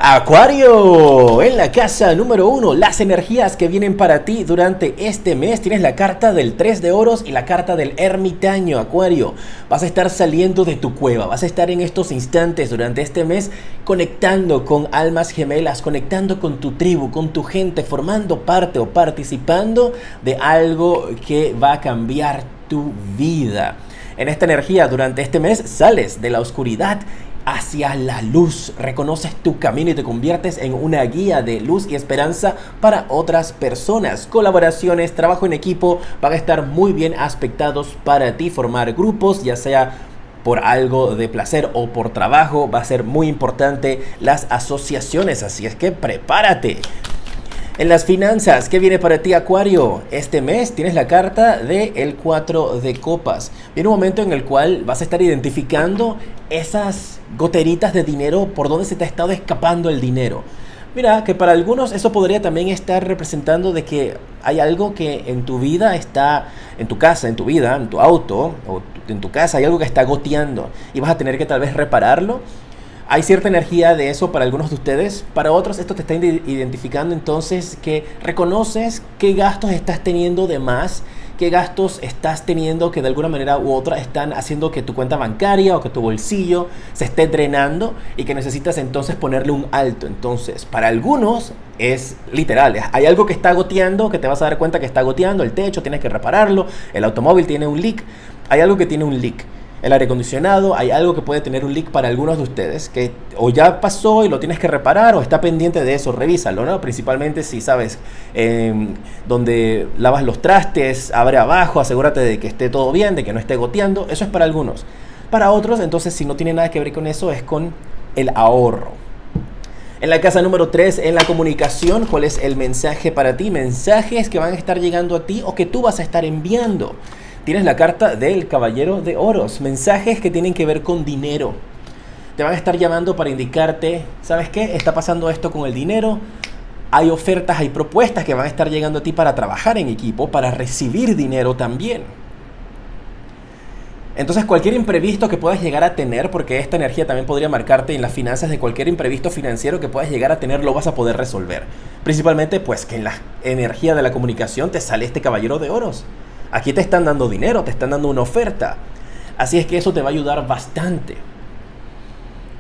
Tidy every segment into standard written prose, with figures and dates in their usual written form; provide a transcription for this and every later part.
Acuario, en la casa número 1, las energías que vienen para ti durante este mes. Tienes la carta del 3 de oros y la carta del ermitaño, Acuario. Vas a estar saliendo de tu cueva, vas a estar en estos instantes durante este mes conectando con almas gemelas, conectando con tu tribu, con tu gente, formando parte o participando de algo que va a cambiar tu vida. En esta energía durante este mes sales de la oscuridad hacia la luz, reconoces tu camino y te conviertes en una guía de luz y esperanza para otras personas. Colaboraciones, trabajo en equipo van a estar muy bien aspectados para ti. Formar grupos, ya sea por algo de placer o por trabajo, va a ser muy importante las asociaciones, así es que prepárate. En las finanzas, ¿qué viene para ti, Acuario? Este mes tienes la carta del 4 de copas. Viene un momento en el cual vas a estar identificando esas goteritas de dinero por donde se te ha estado escapando el dinero. Mira, que para algunos eso podría también estar representando de que hay algo que en tu vida está, en tu casa, en tu vida, en tu auto o en tu casa, hay algo que está goteando y vas a tener que tal vez repararlo. Hay cierta energía de eso para algunos de ustedes. Para otros esto te está identificando entonces que reconoces qué gastos estás teniendo de más, qué gastos estás teniendo que de alguna manera u otra están haciendo que tu cuenta bancaria o que tu bolsillo se esté drenando y que necesitas entonces ponerle un alto. Entonces, para algunos es literal, hay algo que está goteando, que te vas a dar cuenta que está goteando, el techo, tienes que repararlo, el automóvil tiene un leak, hay algo que tiene un leak. El aire acondicionado, hay algo que puede tener un leak para algunos de ustedes que o ya pasó y lo tienes que reparar o está pendiente de eso, revísalo, ¿no? Principalmente si sabes donde lavas los trastes, abre abajo, asegúrate de que esté todo bien, de que no esté goteando. Eso es para algunos. Para otros, entonces, si no tiene nada que ver con eso, es con el ahorro. En la casa número 3, en la comunicación, ¿cuál es el mensaje para ti? Mensajes que van a estar llegando a ti o que tú vas a estar enviando. Tienes la carta del caballero de oros, mensajes que tienen que ver con dinero. Te van a estar llamando para indicarte, ¿sabes qué? Está pasando esto con el dinero. Hay ofertas, hay propuestas que van a estar llegando a ti para trabajar en equipo, para recibir dinero también. Entonces cualquier imprevisto que puedas llegar a tener, porque esta energía también podría marcarte en las finanzas, de cualquier imprevisto financiero que puedas llegar a tener, lo vas a poder resolver. Principalmente pues que en la energía de la comunicación te sale este caballero de oros. Aquí te están dando dinero, te están dando una oferta. Así es que eso te va a ayudar bastante.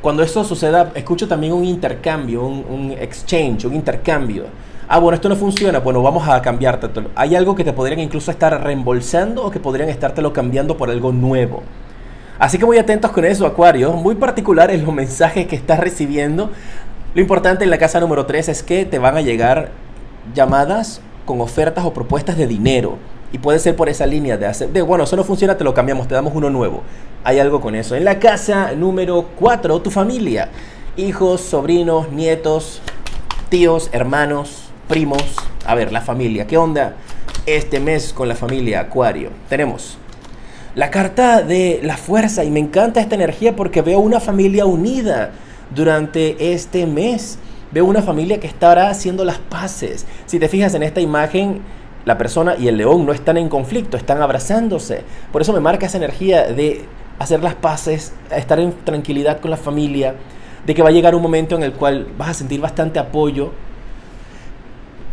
Cuando eso suceda, escucho también un intercambio, un exchange, un intercambio. Bueno, esto no funciona, bueno, vamos a cambiarte. Hay algo que te podrían incluso estar reembolsando o que podrían estártelo cambiando por algo nuevo. Así que muy atentos con eso, Acuario. Muy particulares los mensajes que estás recibiendo. Lo importante en la casa número 3 es que te van a llegar llamadas con ofertas o propuestas de dinero. Y puede ser por esa línea bueno, eso no funciona, te lo cambiamos, te damos uno nuevo. Hay algo con eso. En la casa número 4, tu familia. Hijos, sobrinos, nietos, tíos, hermanos, primos. A ver, la familia. ¿Qué onda este mes con la familia, Acuario? Tenemos la carta de la fuerza y me encanta esta energía porque veo una familia unida durante este mes. Veo una familia que estará haciendo las paces. Si te fijas en esta imagen, la persona y el león no están en conflicto, están abrazándose. Por eso me marca esa energía de hacer las paces, estar en tranquilidad con la familia, de que va a llegar un momento en el cual vas a sentir bastante apoyo.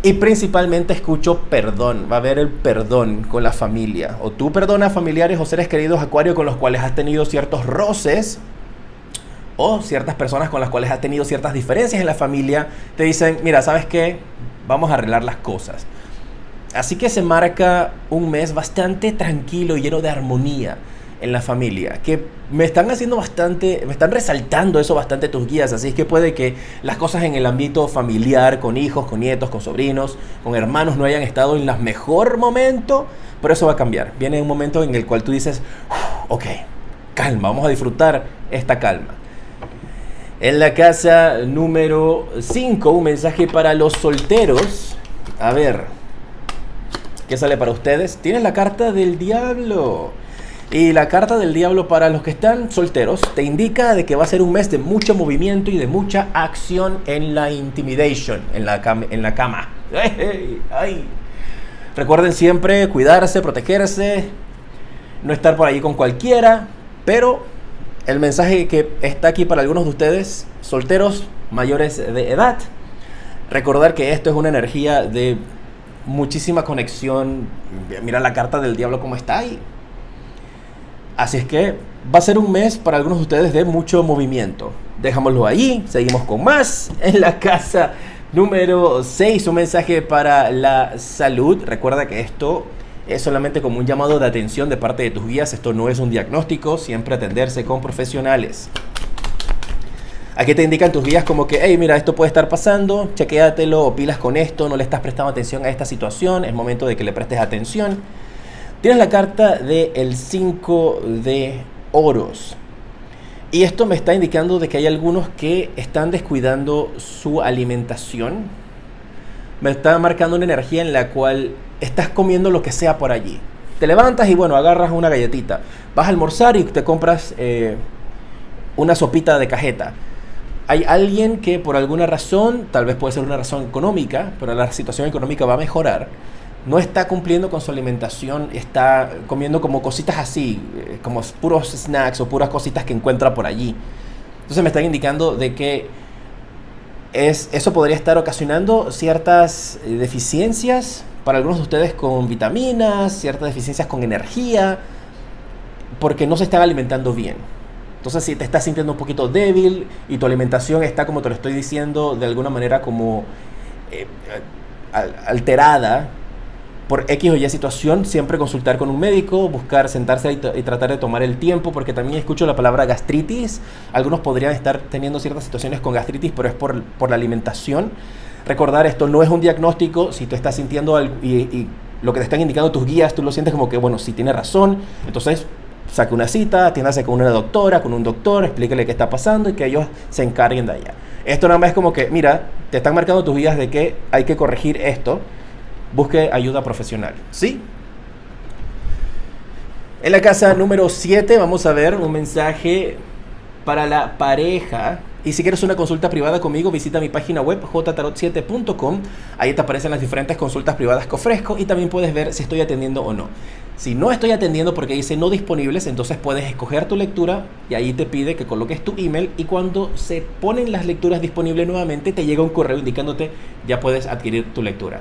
Y principalmente escucho perdón, va a haber el perdón con la familia. O tú perdonas familiares o seres queridos, Acuario, con los cuales has tenido ciertos roces, o ciertas personas con las cuales has tenido ciertas diferencias en la familia, te dicen, mira, ¿sabes qué? Vamos a arreglar las cosas. Así que se marca un mes bastante tranquilo y lleno de armonía en la familia, que me están resaltando eso bastante tus guías, así que puede que las cosas en el ámbito familiar, con hijos, con nietos, con sobrinos, con hermanos no hayan estado en el mejor momento, pero eso va a cambiar. Viene un momento en el cual tú dices, ok, calma, vamos a disfrutar esta calma. En la casa número 5, un mensaje para los solteros. A ver, ¿qué sale para ustedes? Tienes la carta del diablo. Y la carta del diablo para los que están solteros te indica de que va a ser un mes de mucho movimiento y de mucha acción en la intimidation, en la cama. ¡Ay! Recuerden siempre cuidarse, protegerse, no estar por ahí con cualquiera, pero el mensaje que está aquí para algunos de ustedes, solteros, mayores de edad. Recordar que esto es una energía de muchísima conexión. Mira la carta del diablo como está ahí. Así es que va a ser un mes para algunos de ustedes de mucho movimiento. Dejámoslo ahí, seguimos con más. En la casa número 6, un mensaje para la salud. Recuerda que esto es solamente como un llamado de atención de parte de tus guías. Esto no es un diagnóstico, siempre atenderse con profesionales. Aquí te indican tus guías como que, hey, mira, esto puede estar pasando, chequéatelo o pilas con esto, no le estás prestando atención a esta situación, es momento de que le prestes atención. Tienes la carta del 5 de oros. Y esto me está indicando de que hay algunos que están descuidando su alimentación. Me está marcando una energía en la cual estás comiendo lo que sea por allí. Te levantas y bueno, agarras una galletita. Vas a almorzar y te compras una sopita de cajeta. Hay alguien que por alguna razón, tal vez puede ser una razón económica, pero la situación económica va a mejorar, no está cumpliendo con su alimentación, está comiendo como cositas así, como puros snacks o puras cositas que encuentra por allí. Entonces me están indicando de que eso podría estar ocasionando ciertas deficiencias para algunos de ustedes con vitaminas, ciertas deficiencias con energía, porque no se están alimentando bien. Entonces si te estás sintiendo un poquito débil y tu alimentación está, como te lo estoy diciendo, de alguna manera como alterada por X o Y situación, siempre consultar con un médico, buscar sentarse y tratar de tomar el tiempo, porque también escucho la palabra gastritis. Algunos podrían estar teniendo ciertas situaciones con gastritis, pero es por la alimentación. Recordar, esto no es un diagnóstico. Si tú estás sintiendo algo y lo que te están indicando tus guías, tú lo sientes como que, bueno, sí tiene razón, entonces saque una cita, atiéndase con una doctora, con un doctor, explíquele qué está pasando y que ellos se encarguen de allá. Esto nada más es como que, mira, te están marcando tus guías de que hay que corregir esto. Busque ayuda profesional, ¿sí? En la casa número 7 vamos a ver un mensaje para la pareja. Y si quieres una consulta privada conmigo, visita mi página web jtarot7.com. Ahí te aparecen las diferentes consultas privadas que ofrezco y también puedes ver si estoy atendiendo o no. Si no estoy atendiendo porque dice no disponibles, entonces puedes escoger tu lectura y ahí te pide que coloques tu email y cuando se ponen las lecturas disponibles nuevamente te llega un correo indicándote ya puedes adquirir tu lectura.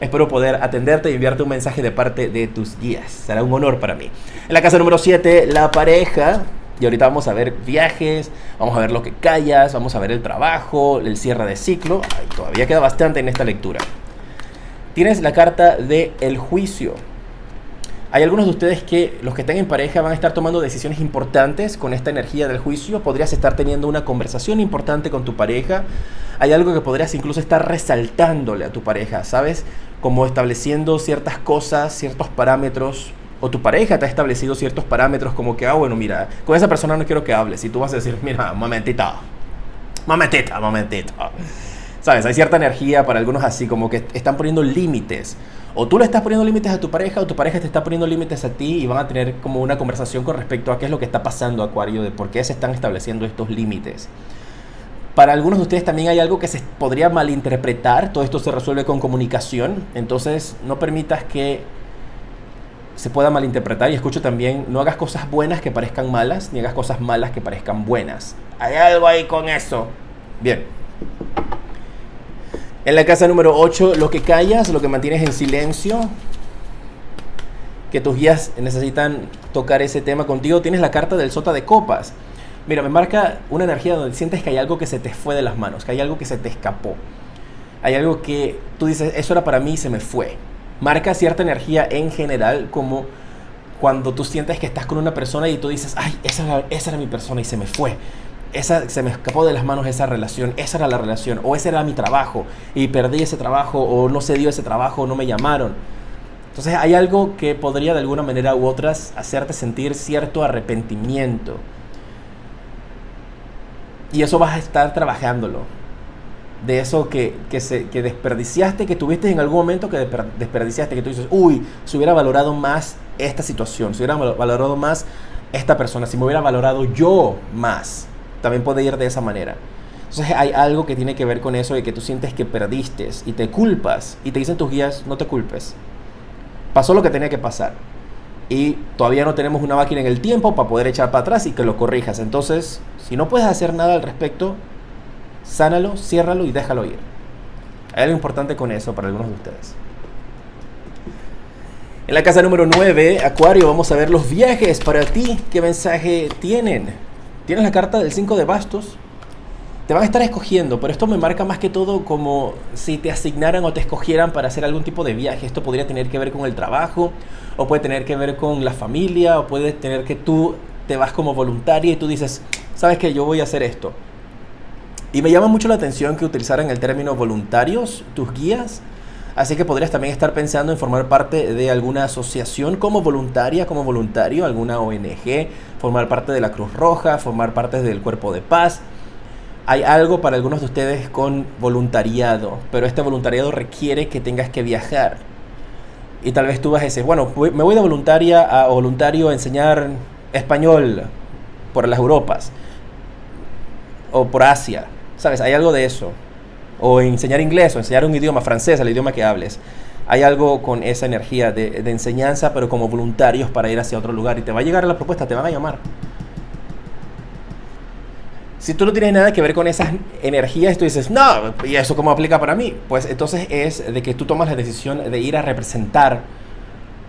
Espero poder atenderte y enviarte un mensaje de parte de tus guías. Será un honor para mí. En la casa número 7, la pareja. Y ahorita vamos a ver viajes, vamos a ver lo que callas, vamos a ver el trabajo, el cierre de ciclo. Ay, todavía queda bastante en esta lectura. Tienes la carta del juicio. Hay algunos de ustedes que los que estén en pareja van a estar tomando decisiones importantes con esta energía del juicio. Podrías estar teniendo una conversación importante con tu pareja. Hay algo que podrías incluso estar resaltándole a tu pareja, ¿sabes? Como estableciendo ciertas cosas, ciertos parámetros. O tu pareja te ha establecido ciertos parámetros como que, bueno, mira, con esa persona no quiero que hables. Y tú vas a decir, mira, momentito. ¿Sabes? Hay cierta energía para algunos así, como que están poniendo límites. O tú le estás poniendo límites a tu pareja, o tu pareja te está poniendo límites a ti y van a tener como una conversación con respecto a qué es lo que está pasando, Acuario, de por qué se están estableciendo estos límites. Para algunos de ustedes también hay algo que se podría malinterpretar. Todo esto se resuelve con comunicación. Entonces, no permitas que se pueda malinterpretar. Y escucho también, no hagas cosas buenas que parezcan malas, ni hagas cosas malas que parezcan buenas. Hay algo ahí con eso. Bien. En la casa número 8, lo que callas, lo que mantienes en silencio, que tus guías necesitan tocar ese tema contigo. Tienes la carta del sota de copas. Mira, me marca una energía donde sientes que hay algo que se te fue de las manos, que hay algo que se te escapó. Hay algo que tú dices, eso era para mí y se me fue. Marca cierta energía en general, como cuando tú sientes que estás con una persona y tú dices, ay, esa era mi persona y se me fue. Se me escapó de las manos esa relación, esa era la relación, o ese era mi trabajo y perdí ese trabajo, o no se dio ese trabajo, o no me llamaron. Entonces hay algo que podría de alguna manera u otras hacerte sentir cierto arrepentimiento. Y eso vas a estar trabajándolo. De eso que desperdiciaste, que tuviste en algún momento que desperdiciaste, que tú dices, uy, se hubiera valorado más esta situación, se hubiera valorado más esta persona, si me hubiera valorado yo más. También puede ir de esa manera. Entonces hay algo que tiene que ver con eso de que tú sientes que perdiste y te culpas y te dicen tus guías, no te culpes. Pasó lo que tenía que pasar. Y todavía no tenemos una máquina en el tiempo para poder echar para atrás y que lo corrijas. Entonces, si no puedes hacer nada al respecto, Sánalo, ciérralo y déjalo ir. Hay algo importante con eso para algunos de ustedes. En la casa número 9, Acuario, vamos a ver los viajes para ti. ¿Qué mensaje tienen? Tienes la carta del 5 de bastos. Te van a estar escogiendo, pero esto me marca más que todo como si te asignaran o te escogieran para hacer algún tipo de viaje. Esto podría tener que ver con el trabajo, o puede tener que ver con la familia, o puede tener que tú te vas como voluntaria y tú dices, ¿sabes qué? Yo voy a hacer esto. Y me llama mucho la atención que utilizaran el término voluntarios, tus guías. Así que podrías también estar pensando en formar parte de alguna asociación como voluntaria, como voluntario, alguna ONG, formar parte de la Cruz Roja, formar parte del Cuerpo de Paz. Hay algo para algunos de ustedes con voluntariado, pero este voluntariado requiere que tengas que viajar. Y tal vez tú vas a decir, bueno, me voy de voluntaria a voluntario a enseñar español por las Europas o por Asia. ¿Sabes? Hay algo de eso. O enseñar inglés, o enseñar un idioma francés, el idioma que hables. Hay algo con esa energía de enseñanza, pero como voluntarios para ir hacia otro lugar. Y te va a llegar la propuesta, te van a llamar. Si tú no tienes nada que ver con esas energías, tú dices, no, ¿y eso cómo aplica para mí? Pues entonces es de que tú tomas la decisión de ir a representar,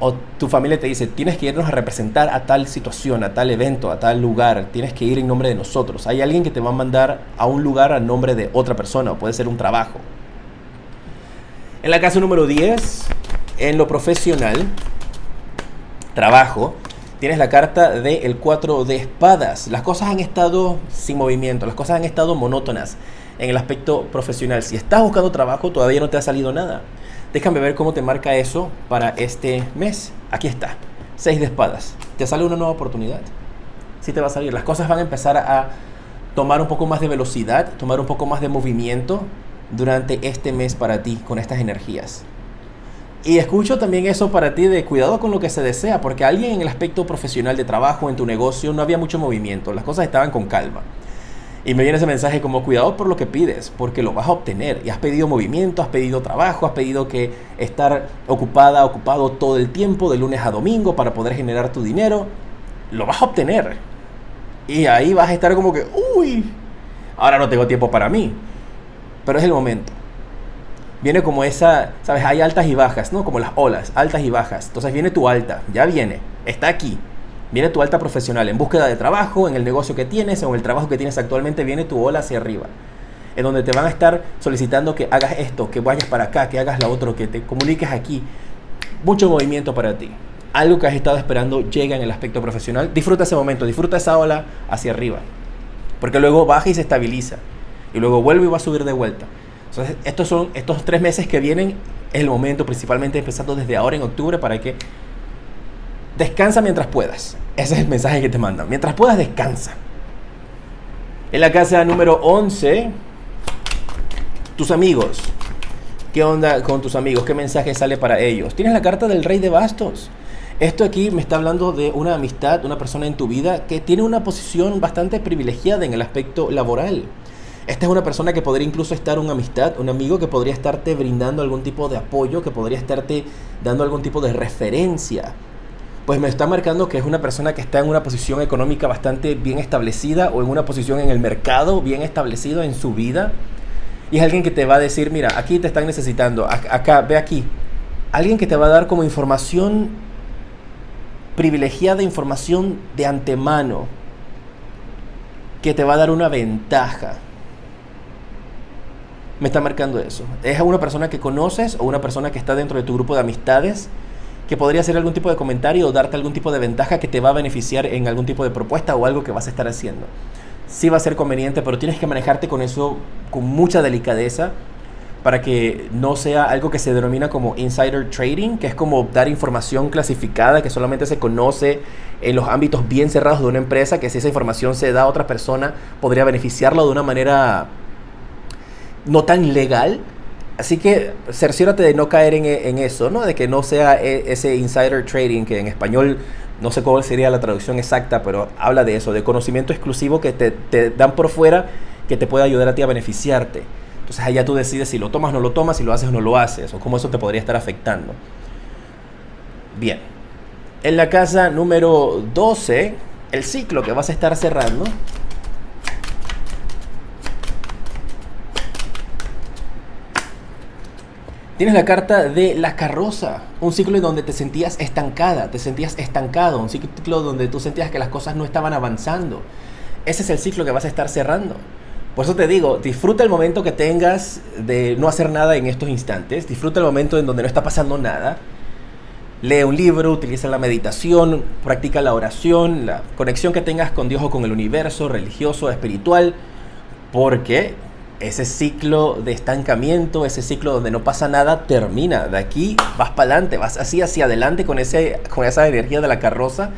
o tu familia te dice, tienes que irnos a representar a tal situación, a tal evento, a tal lugar, tienes que ir en nombre de nosotros. Hay alguien que te va a mandar a un lugar a nombre de otra persona, o puede ser un trabajo. En la casa número 10, en lo profesional, trabajo, tienes la carta del 4 de espadas. Las cosas han estado sin movimiento, las cosas han estado monótonas en el aspecto profesional. Si estás buscando trabajo, todavía no te ha salido nada. Déjame ver cómo te marca eso para este mes. Aquí está, 6 de espadas. Te sale una nueva oportunidad. Sí te va a salir. Las cosas van a empezar a tomar un poco más de velocidad, tomar un poco más de movimiento durante este mes para ti con estas energías. Y escucho también eso para ti de cuidado con lo que se desea, porque alguien en el aspecto profesional de trabajo, en tu negocio, no había mucho movimiento, las cosas estaban con calma. Y me viene ese mensaje como cuidado por lo que pides, porque lo vas a obtener. Y has pedido movimiento, has pedido trabajo, has pedido que estar ocupado todo el tiempo, de lunes a domingo, para poder generar tu dinero. Lo vas a obtener. Y ahí vas a estar como que, uy, ahora no tengo tiempo para mí. Pero es el momento. Viene como esa, ¿sabes? Hay altas y bajas, ¿no? Como las olas, altas y bajas. Entonces viene tu alta, ya viene, está aquí. Viene tu alta profesional, en búsqueda de trabajo, en el negocio que tienes o en el trabajo que tienes actualmente, viene tu ola hacia arriba. En donde te van a estar solicitando que hagas esto, que vayas para acá, que hagas lo otro, que te comuniques aquí. Mucho movimiento para ti. Algo que has estado esperando llega en el aspecto profesional. Disfruta ese momento, disfruta esa ola hacia arriba. Porque luego baja y se estabiliza. Y luego vuelve y va a subir de vuelta. Entonces, estos 3 meses que vienen, es el momento, principalmente empezando desde ahora en octubre, para que descansa mientras puedas. Ese es el mensaje que te mandan. Mientras puedas, descansa. En la casa número 11, tus amigos. ¿Qué onda con tus amigos? ¿Qué mensaje sale para ellos? Tienes la carta del Rey de Bastos. Esto aquí me está hablando de una amistad, una persona en tu vida que tiene una posición bastante privilegiada en el aspecto laboral. Esta es una persona que podría incluso estar una amistad, un amigo que podría estarte brindando algún tipo de apoyo, que podría estarte dando algún tipo de referencia. Pues me está marcando que es una persona que está en una posición económica bastante bien establecida o en una posición en el mercado bien establecido en su vida. Y es alguien que te va a decir, mira, aquí te están necesitando, acá, ve aquí. Alguien que te va a dar como información privilegiada, información de antemano, que te va a dar una ventaja. Me está marcando eso. Es una persona que conoces o una persona que está dentro de tu grupo de amistades que podría hacer algún tipo de comentario o darte algún tipo de ventaja que te va a beneficiar en algún tipo de propuesta o algo que vas a estar haciendo. Sí va a ser conveniente, pero tienes que manejarte con eso con mucha delicadeza para que no sea algo que se denomina como insider trading, que es como dar información clasificada que solamente se conoce en los ámbitos bien cerrados de una empresa, que si esa información se da a otra persona podría beneficiarlo de una manera no tan legal. Así que cerciórate de no caer en eso, ¿no? De que no sea ese insider trading, que en español no sé cuál sería la traducción exacta, pero habla de eso, de conocimiento exclusivo que te dan por fuera, que te puede ayudar a ti a beneficiarte. Entonces allá tú decides si lo tomas o no lo tomas, si lo haces o no lo haces, o cómo eso te podría estar afectando. Bien. En la casa número 12, el ciclo que vas a estar cerrando. Tienes la carta de la carroza, un ciclo en donde te sentías estancada, te sentías estancado, un ciclo donde tú sentías que las cosas no estaban avanzando. Ese es el ciclo que vas a estar cerrando. Por eso te digo, disfruta el momento que tengas de no hacer nada en estos instantes, disfruta el momento en donde no está pasando nada. Lee un libro, utiliza la meditación, practica la oración, la conexión que tengas con Dios o con el universo, religioso, espiritual, porque ese ciclo de estancamiento, ese ciclo donde no pasa nada, termina. De aquí vas para adelante, vas así hacia adelante con esa energía de la carroza,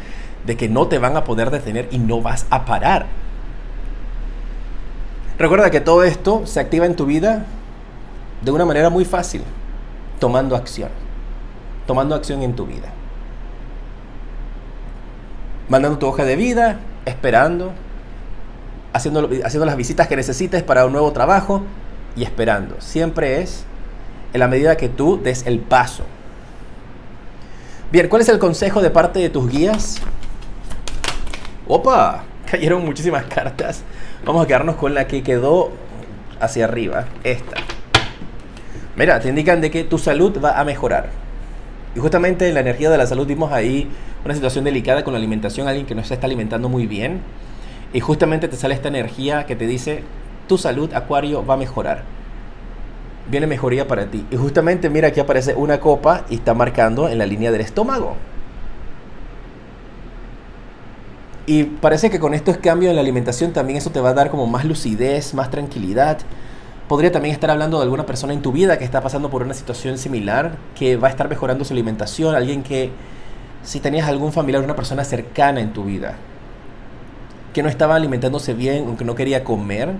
de que no te van a poder detener y no vas a parar. Recuerda que todo esto se activa en tu vida de una manera muy fácil, tomando acción en tu vida. Mandando tu hoja de vida, esperando, haciendo las visitas que necesites para un nuevo trabajo y esperando. Siempre es en la medida que tú des el paso. Bien, ¿cuál es el consejo de parte de tus guías? ¡Opa! Cayeron muchísimas cartas. Vamos a quedarnos con la que quedó hacia arriba, esta. Mira, te indican de que tu salud va a mejorar. Y justamente en la energía de la salud vimos ahí una situación delicada con la alimentación, alguien que no se está alimentando muy bien. Y justamente te sale esta energía que te dice, tu salud, Acuario, va a mejorar. Viene mejoría para ti. Y justamente mira, aquí aparece una copa y está marcando en la línea del estómago. Y parece que con estos cambios en la alimentación también eso te va a dar como más lucidez, más tranquilidad. Podría también estar hablando de alguna persona en tu vida que está pasando por una situación similar, que va a estar mejorando su alimentación, alguien que, si tenías algún familiar, una persona cercana en tu vida, que no estaba alimentándose bien, aunque no quería comer,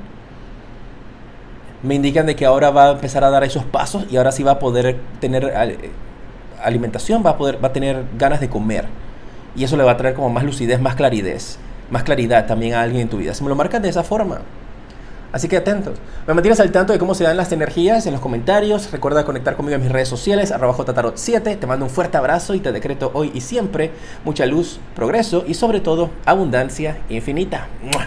me indican de que ahora va a empezar a dar esos pasos y ahora sí va a poder tener alimentación, va a tener ganas de comer. Y eso le va a traer como más lucidez, más claridad también a alguien en tu vida. Se me lo marcan de esa forma. Así que atentos. Me mantienes al tanto de cómo se dan las energías en los comentarios. Recuerda conectar conmigo en mis redes sociales, @jtarot7. Te mando un fuerte abrazo y te decreto hoy y siempre mucha luz, progreso y sobre todo abundancia infinita. ¡Mua!